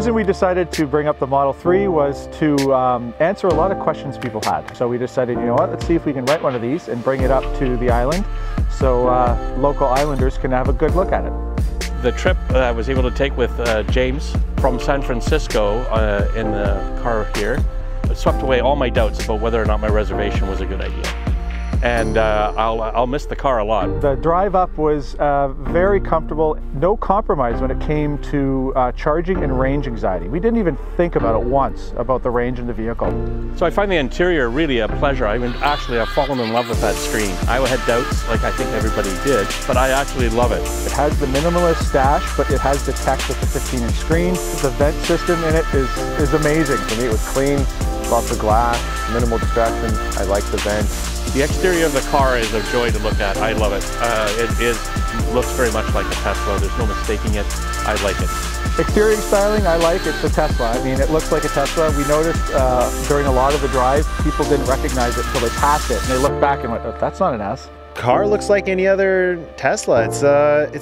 reason we decided to bring up the Model 3 was to answer a lot of questions people had. So we decided, you know what, let's see if we can rent one of these and bring it up to the island so local islanders can have a good look at it. The trip I was able to take with James from San Francisco in the car here swept away all my doubts about whether or not my reservation was a good idea. And I'll miss the car a lot. The drive up was very comfortable, no compromise when it came to charging and range anxiety. We didn't even think about it once, about the range in the vehicle. So I find the interior really a pleasure. I mean, actually, I've fallen in love with that screen. I had doubts, like I think everybody did, but I actually love it. It has the minimalist dash, but it has the tech with the 15-inch screen. The vent system in it is amazing. For me, it was clean, lots of glass, minimal distraction. I like the vent. The exterior of the car is a joy to look at. I love it. Looks very much like a Tesla. There's no mistaking it. I like it. Exterior styling, I like. It's a Tesla. I mean, it looks like a Tesla. We noticed during a lot of the drive, people didn't recognize it until they passed it, and they looked back and went, oh, that's not an S. Car looks like any other Tesla. It's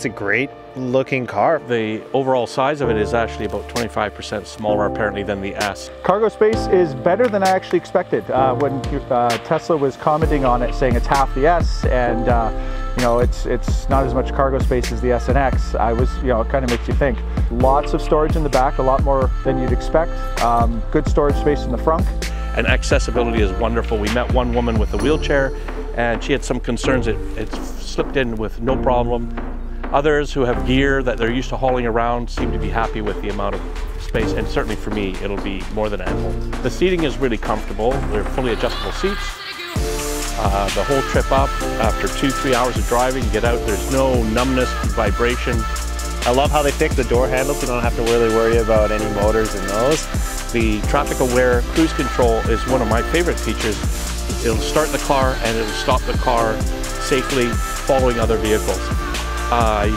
a great looking car. The overall size of it is actually about 25% smaller apparently than the S. Cargo space is better than I actually expected. When Tesla was commenting on it, saying it's half the S, and you know, it's not as much cargo space as the S and X, I was, you know, it kind of makes you think. Lots of storage in the back, a lot more than you'd expect. Good storage space in the front. And accessibility is wonderful. We met one woman with a wheelchair, and she had some concerns. It slipped in with no problem. Others who have gear that they're used to hauling around seem to be happy with the amount of space, and certainly for me, it'll be more than ample. The seating is really comfortable. They're fully adjustable seats. The whole trip up, after 2-3 hours of driving, get out, there's no numbness, vibration. I love how they fix the door handles, so you don't have to really worry about any motors in those. The traffic aware cruise control is one of my favorite features. It'll start the car and it'll stop the car safely following other vehicles. I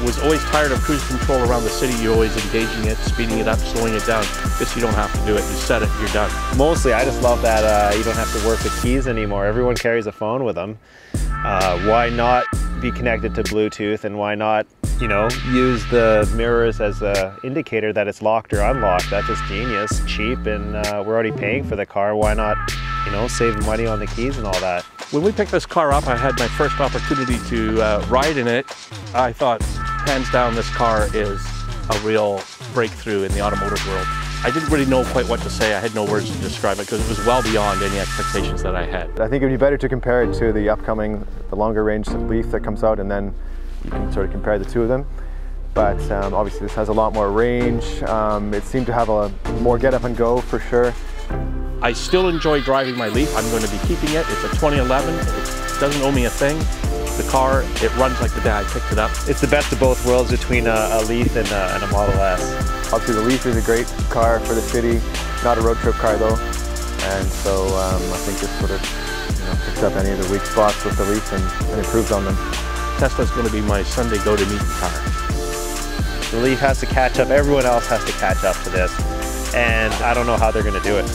was always tired of cruise control around the city. You're always engaging it, speeding it up, slowing it down. This, you don't have to do it. You set it, you're done. Mostly, I just love that you don't have to work with keys anymore. Everyone carries a phone with them. Why not be connected to Bluetooth, and why not, you know, use the mirrors as an indicator that it's locked or unlocked? That's just genius, cheap, and we're already paying for the car. Why not, you know, save money on the keys and all that? When we picked this car up, I had my first opportunity to ride in it. I thought, hands down, this car is a real breakthrough in the automotive world. I didn't really know quite what to say. I had no words to describe it because it was well beyond any expectations that I had. I think it would be better to compare it to the upcoming, the longer range LEAF that comes out, and then you can sort of compare the two of them. But obviously this has a lot more range. It seemed to have a more get up and go for sure. I still enjoy driving my LEAF. I'm going to be keeping it. It's a 2011. It doesn't owe me a thing. The car, it runs like the day I picked it up. It's the best of both worlds between a LEAF and a Model S. Obviously the LEAF is a great car for the city, not a road trip car though. And so I think this sort of, you know, picks up any of the weak spots with the LEAF and improves on them. Tesla's going to be my Sunday go-to-meeting car. The LEAF has to catch up. Everyone else has to catch up to this. And I don't know how they're going to do it.